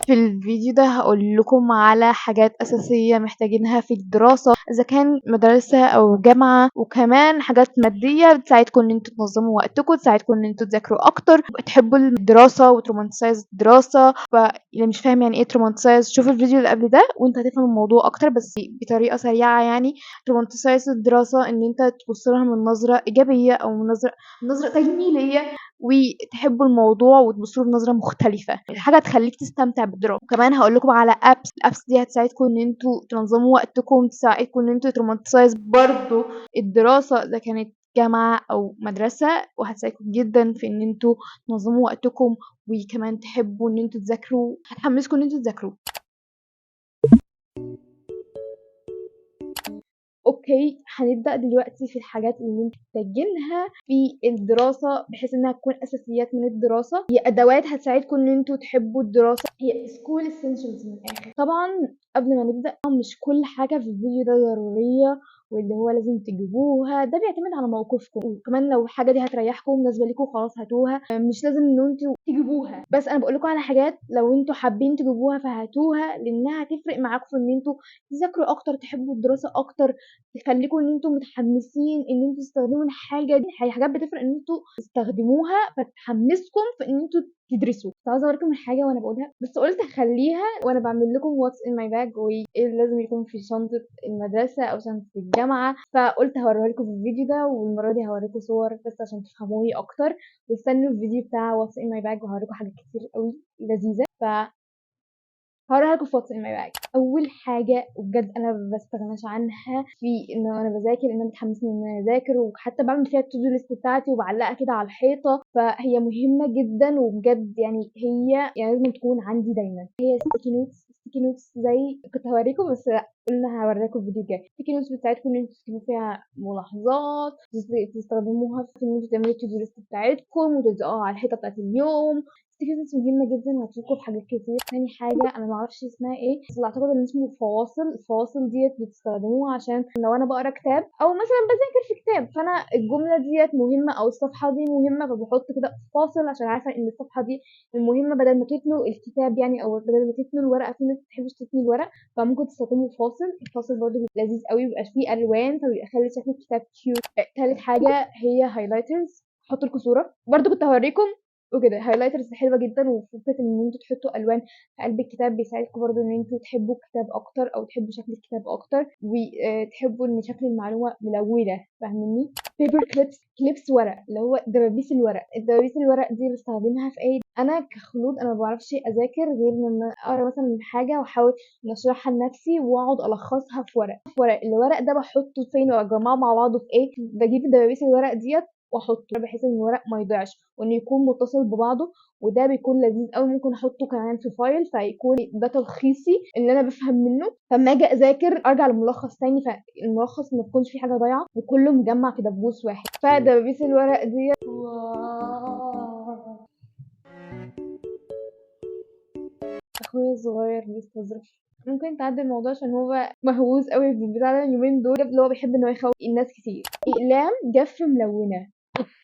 في الفيديو ده هقول لكم على حاجات أساسية محتاجينها في الدراسة، إذا كان مدرسة أو جامعة، وكمان حاجات مادية بتساعدكم إن انتوا تنظموا وقتكم، تساعدكم إن انتوا تذاكروا أكتر، تحبوا الدراسة وترومانتسايز الدراسة. فاللي مش فاهم يعني ايه ترومانتسايز، شوف الفيديو اللي قبل ده وانت هتفهم الموضوع أكتر بس بطريقة سريعة. يعني ترومانتسايز الدراسة إن انت تبص لها من نظرة إيجابية أو من نظرة تجميلية، وتحبوا الموضوع وتبصوا له بنظرة مختلفة، حاجة تخليك تستمتع بالدراسة. وكمان هقول لكم على الابس دي هتساعدكم ان انتوا تنظموا وقتكم، تساعدكم ان انتوا ترومانتسايز برضو الدراسة اذا كانت جامعة او مدرسة، وهتساعدكم جدا في ان انتوا تنظموا وقتكم، وكمان تحبوا ان انتوا تذاكروا، هتحمسكم ان انتوا تذاكروا. اوكي، هنبدأ دلوقتي في الحاجات اللي انتوا محتاجينها في الدراسة بحيث انها تكون اساسيات من الدراسة، هي ادوات هتساعدكم ان انتوا تحبوا الدراسة، هي سكول essentials من الاخر. طبعا قبل ما نبدأ، مش كل حاجة في الفيديو ده ضرورية واللي هو لازم تجيبوها، ده بيعتمد على موقفكم، وكمان لو الحاجة دي هتريحكم مناسبة لكم خلاص هاتوها، مش لازم ان انتوا تجيبوها. بس انا بقول لكم على حاجات لو انتوا حابين تجيبوها فهاتوها، لانها هتفرق معاكم في ان انتوا تذاكروا اكتر، تحبوا الدراسة اكتر، تخليكم ان انتم متحمسين ان انتوا تستخدموا الحاجه دي. هي حاجات بتفرق ان انتوا تستخدموها فتحمسكم في ان انتوا تدرسوا. كنت عاوزه اوريكم الحاجه وانا بقولها بس قلت اخليها وانا بعمل لكم واتس ان ماي باج، وايه اللي لازم يكون في شنطه المدرسه او شنطه الجامعه، فقلت هوريها لكم في الفيديو ده، والمره دي هوريكم صور بس عشان تفهموني اكتر. واستنوا الفيديو بتاع واتس ان ماي باج وهوريكم حاجات كتير قوي لذيذه. هوريها لكم في واتس ان ماي باج. اول حاجه وبجد انا ما بستغناش عنها في ان انا بذاكر، ان انا بتحمسني ان انا اذاكر، وحتى بعمل فيها التو دو ليست بتاعتي وبعلقها كده على الحيطه، فهي مهمه جدا وبجد يعني هي يعني لازم تكون عندي دايما. هي ستيكي نوتس. ستيكي نوتس زي كنت هوريكم بس لا، قلنا هوريكم الفيديو الجاي. ستيكي نوتس بتساعدكم ان انتوا تكتبوا فيها ملاحظات، تستخدموها في ان انتوا تعملوا التو دو ليست بتاعتكم وتلزقوها على الحيطه بتاعت اليوم. ستيكرز مهمة جدا وهتفيدكوا في حاجات كتير. تاني حاجة أنا معرفش اسمها ايه بس أعتقد إن اسمه فواصل. الفواصل ديت بتستخدموها عشان لو أنا بقرا كتاب أو مثلا بذاكر في كتاب، فأنا الجملة ديت مهمة أو الصفحة دي مهمة، فبحط كده فاصل عشان عارفة إن الصفحة دي المهمة، بدل ما تتنوا الكتاب يعني أو بدل ما تتنوا الورقة. في ناس متحبش تتني الورق فممكن تستخدموا فاصل. الفاصل برضه بيبقى لذيذ قوي، مبيبقاش فيه ألوان فبيبقى خلي شكل الكتاب كيوت. تالت حاجة هي هايلايترز. هحط لكم صورة برضه كنت هوريكم وكده. هايلايترز حلوه جدا، وفكره ان انتوا تحطوا الوان في قلب الكتاب بيساعدكم برضو ان انتوا تحبوا الكتاب اكتر او تحبوا شكل الكتاب اكتر، وتحبوا ان شكل المعلومه ملونه، فاهميني؟ بيبر كليبس ورق، اللي هو دبابيس الورق. الدبابيس الورق دي بستخدمها في ايه؟ انا كخلود انا ما بعرفش اذاكر غير لما اقرا مثلا حاجه واحاول ان اشرحها لنفسي واقعد الخصها في ورق. الورق ده بحطه فين واجمعه مع بعضه في ايه؟ بجيب دبابيس الورق ديت واحطه بحيث ان الورق ما يضيعش وانه يكون متصل ببعضه، وده بيكون لذيذ قوي. ممكن احطه كمان في فايل فيكون ده تلخيصي اللي انا بفهم منه، فلما اجي اذاكر ارجع للملخص تاني، فالملخص ما تكونش فيه حاجه ضايعه وكله مجمع في دبوس واحد. فدبابيس الورق دي اخويا الصغير بيستظرف. ممكن تعدي الموضوع عشان هو مهووس قوي بالبتاع ده اليومين دول، اللي هو بيحب انه يخوف الناس كتير. اقلام جاف ملونه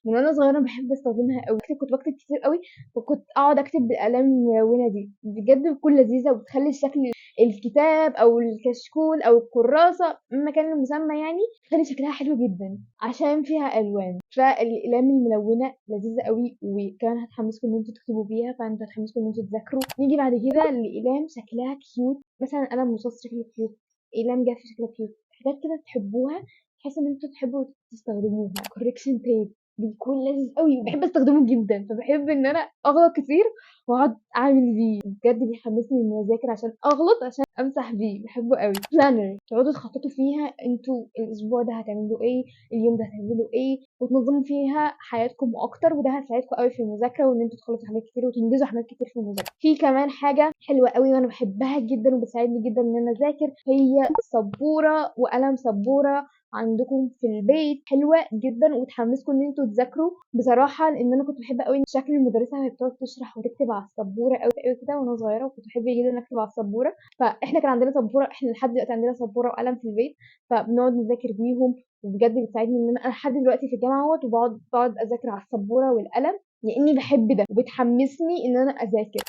من وانا صغيره بحب استخدمها قوي. كنت بكتب كتير قوي وكنت اقعد اكتب بالاقلام الملونه دي، بجد بتكون لذيذه وبتخلي شكل الكتاب او الكشكول او الكراسه مما كان المسمى يعني تخلي شكلها حلو جدا عشان فيها الوان. فالاقلام الملونه لذيذه قوي وكمان هتحمسكم ان انتوا تكتبوا بيها، فانتوا هتحمسكم ان انتوا تذاكروا. نيجي بعد كده الاقلام شكلها كيوت، مثلا قلم رصاص شكله كيوت، اقلام جاف شكلها كيوت، حاجات كده تحبوها تحس ان انتوا تحبوا تستخدموها. كوريكشن تيب بيكون لذيذ قوي وبحب استخدمه جدا، فبحب ان انا اغلط كتير واقعد اعمل بيه، بجد بيحمسني اني اذاكر عشان اغلط عشان امسح بيه، بحبه قوي. بلانر تقعدوا تخططوا فيها انتوا الاسبوع ده هتعملوا ايه، اليوم ده هتعملوا ايه، وتنظموا فيها حياتكم اكتر، وده هيساعدكم قوي في المذاكره وان انتوا تخلصوا حاجات كتير وتنجزوا حاجات كتير في المذاكره. في كمان حاجه حلوه قوي وانا بحبها جدا وبتساعدني جدا ان انا اذاكر، هي سبوره وقلم سبوره عندكم في البيت، حلوه جدا وتحمسكم ان انتوا تذاكروا بصراحه. لان انا كنت بحب قوي شكل المدرسه وهي بتقعد تشرح وتكتب على السبوره قوي كده وانا صغيره، وكنت بحب جدا اكتب على السبوره. فاحنا كان عندنا سبوره، احنا لحد دلوقتي عندنا سبوره وقلم في البيت فبنقعد نذاكر بيهم، وبجد بتساعدني ان انا لحد دلوقتي في الجامعه اهوت وبقعد اذاكر على السبوره والقلم لاني بحب ده وبتحمسني ان انا اذاكر.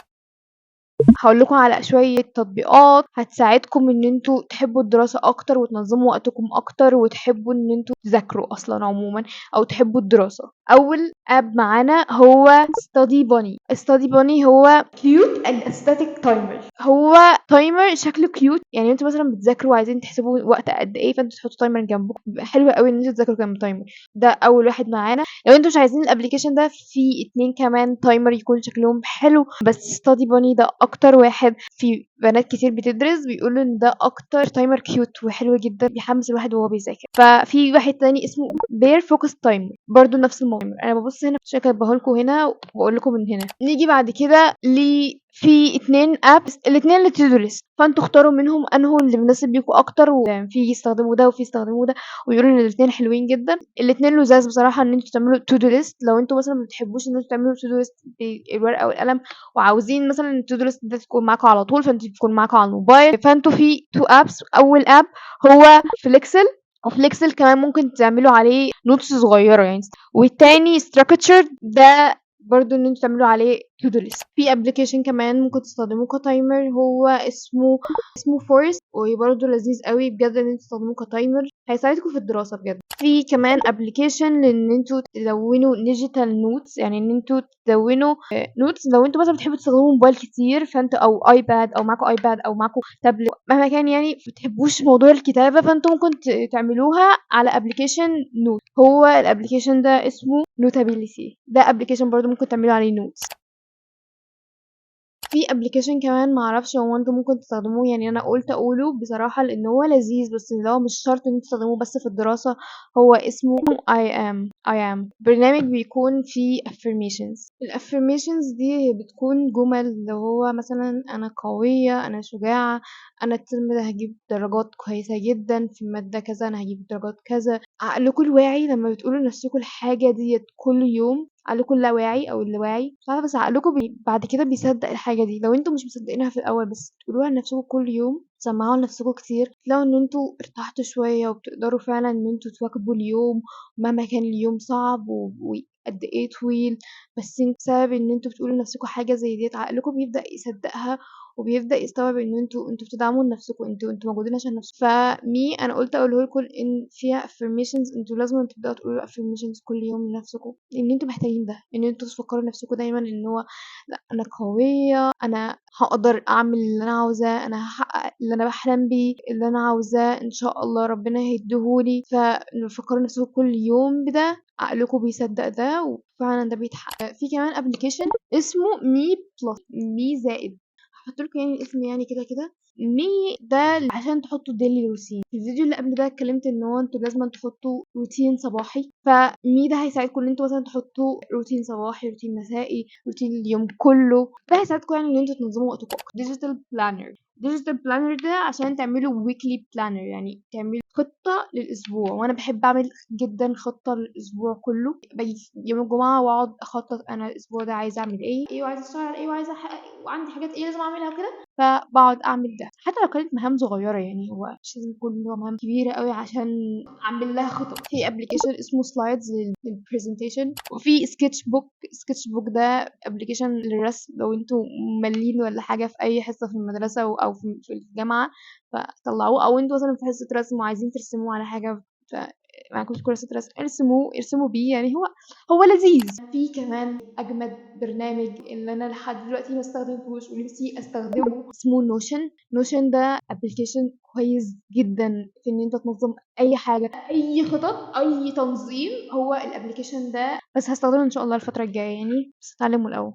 هاقول لكم على شوية تطبيقات هتساعدكم إن أنتم تحبوا الدراسة أكتر وتنظموا وقتكم أكتر وتحبوا إن أنتم تذاكروا أصلًا عمومًا أو تحبوا الدراسة. أول app معانا هو study bunny. study bunny هو cute and aesthetic timer. هو timer شكله cute، يعني أنتم مثلًا بتذاكروا وعايزين تحسبوا وقت قد إيه، فأنتم تحطوا timer جنبكم، بيبقى حلو أوي إن أنتم تذاكروا جنب timer. ده أول واحد معانا. لو أنتم مش عايزين الapplication ده، في 2 كمان timer يكون شكلهم حلو، بس study bunny ده أكتر واحد. في بنات كتير بتدرس بيقولوا إن ده أكتر timer cute وحلو جدًا، بيحمس الواحد وهو بيذاكر. ففي واحد تاني اسمه bear focus timer، برضه نفس الموضوع. أنا بابُص هنا عشان كاتباه لكم هنا وباقول لكم من هنا. نيجي بعد كده في 2 apps، الاتنين لto-do list، فأنتم اختاروا منهم أنهو اللي مناسب ليكم أكتر. وفي يستخدموا ده وفي يستخدموا ده، ويقولوا إن الاتنين حلوين جدًا. الاتنين لُذاذ بصراحة إن أنتم تعملوا to do list. لو أنتم مثلًا ما بتحبوش إن أنتم تعملوا to do list بالورقة والقلم، وعاوزين مثلًا الto do list ده تكون معاكم على طول، فأنتم تكون معاكم على الموبايل، فأنتم في 2 apps. أول app هو Flexel، وFlexel كمان ممكن تعملوا عليه notes صغيرة يعني. والتاني structured، ده برضه إن أنتم تعملوا عليه to do list. في application كمان ممكن تستخدموه كtimer، هو اسمه Forest، وبرضه لذيذ أوي بجد إن أنتم تستخدموه كtimer، هيساعدكم في الدراسة بجد. في كمان application لإن أنتم تدوّنوا digital notes، يعني إن أنتم تدوّنوا notes. لو أنتم مثلًا بتحبوا تستخدموا موبايل كتير، فأنتم أو iPad أو معاكم iPad أو معاكم تابلت مهما كان يعني، ما بتحبوش موضوع الكتابة، فأنتم ممكن تعملوها على application note. هو الapplication ده اسمه notability، ده application برضه ممكن تعملوا عليه notes. في application كمان ما اعرفش هو انتم ممكن تستخدموه، يعني انا قلت اقوله بصراحة لان هو لذيذ، بس اللي هو مش شرط ان انتوا تستخدموه بس في الدراسة. هو اسمه I am برنامج بيكون فيه affirmations. ال affirmations دي بتكون جمل، اللي هو مثلا انا قوية، انا شجاعة، انا الترم ده هجيب درجات كويسة جدا في المادة كذا، انا هجيب درجات كذا. عقلكم الواعي لما بتقولوا لنفسكم الحاجة ديت كل يوم، عقلكم اللاواعي او اللاواعي مش عارفه، بس عقلكم بعد كده بيصدق الحاجه دي. لو انتوا مش مصدقينها في الاول بس تقولوها لنفسكم كل يوم، تسمعوها لنفسكم كتير، تلاقوا ان انتوا ارتحتوا شويه وبتقدروا فعلا ان انتوا تواكبوا اليوم مهما كان اليوم صعب وقد ايه طويل. بس بسبب ان انتوا بتقولوا لنفسكم حاجه زي ديت، عقلكم بيبدا يصدقها وبيبدا يستوعب ان انتوا بتدعموا نفسكم، انتوا موجودين عشان نفسكم. انا قلت اقوله لكم ان فيها affirmations، انتوا لازم تبداوا تقولوا affirmations كل يوم لنفسكم، لان انتوا محتاجين ده، ان انتوا تفكروا نفسكم دايما ان هو لا، انا قويه، انا هقدر اعمل اللي انا عاوزاه، انا هحقق اللي انا بحلم بيه، اللي انا عاوزاه ان شاء الله ربنا هيديهولي. ففكروا نفسكم كل يوم بده، عقلكم بيصدق ده وفعلا ده بيتحقق. في كمان ابلكيشن اسمه مي بلس، مي زائد، هحط لكم يعني الاسم يعني كده كده. مي ده عشان تحطوا ديلي روتين. في الفيديو اللي قبل ده اتكلمت ان هو انتوا لازم تحطوا روتين صباحي، فمي ده هيساعدكم ان انتوا مثلا تحطوا روتين صباحي، روتين مسائي، روتين اليوم كله. ده هيساعدكم يعني ان انتوا تنظموا وقتكم. ديجيتال بلانر ده عشان تعملوا ويكلي بلانر، يعني تعملوا خطة للأسبوع. وأنا بحب أعمل جدا خطة للأسبوع كله. باجي يوم الجمعة وأقعد أخطط أنا الأسبوع ده عايزة أعمل إيه وعايزة أشتغل على إيه وعايزة أحقق إيه وعندي حاجات إيه لازم أعملها وكده. فبقعد أعمل ده حتى لو كانت مهام صغيرة، يعني هو مش لازم يكون اللي هو مهام كبيرة قوي عشان أعمل لها خطط. في ابلكيشن اسمه سلايدز للبرزنتيشن، وفي سكتش بوك ده ابلكيشن للرسم. لو انتوا مملين ولا حاجة في أي حصة في المدرسة أو في الجامعة، فطلعوه. أو انتوا مثلا في حصة رسم وعايزين ترسموا على حاجة، معكوش كراسة رسم، ارسموا بيه، يعني هو لذيذ. في كمان أجمد برنامج اللي أنا لحد دلوقتي ما استخدمتهوش ونفسي أستخدمه اسمه نوشن ده ابلكيشن كويس جدا في إن أنت تنظم أي حاجة، أي خطط، أي تنظيم. هو الابلكيشن ده بس هستخدمه إن شاء الله الفترة الجاية يعني، بس اتعلمه الأول.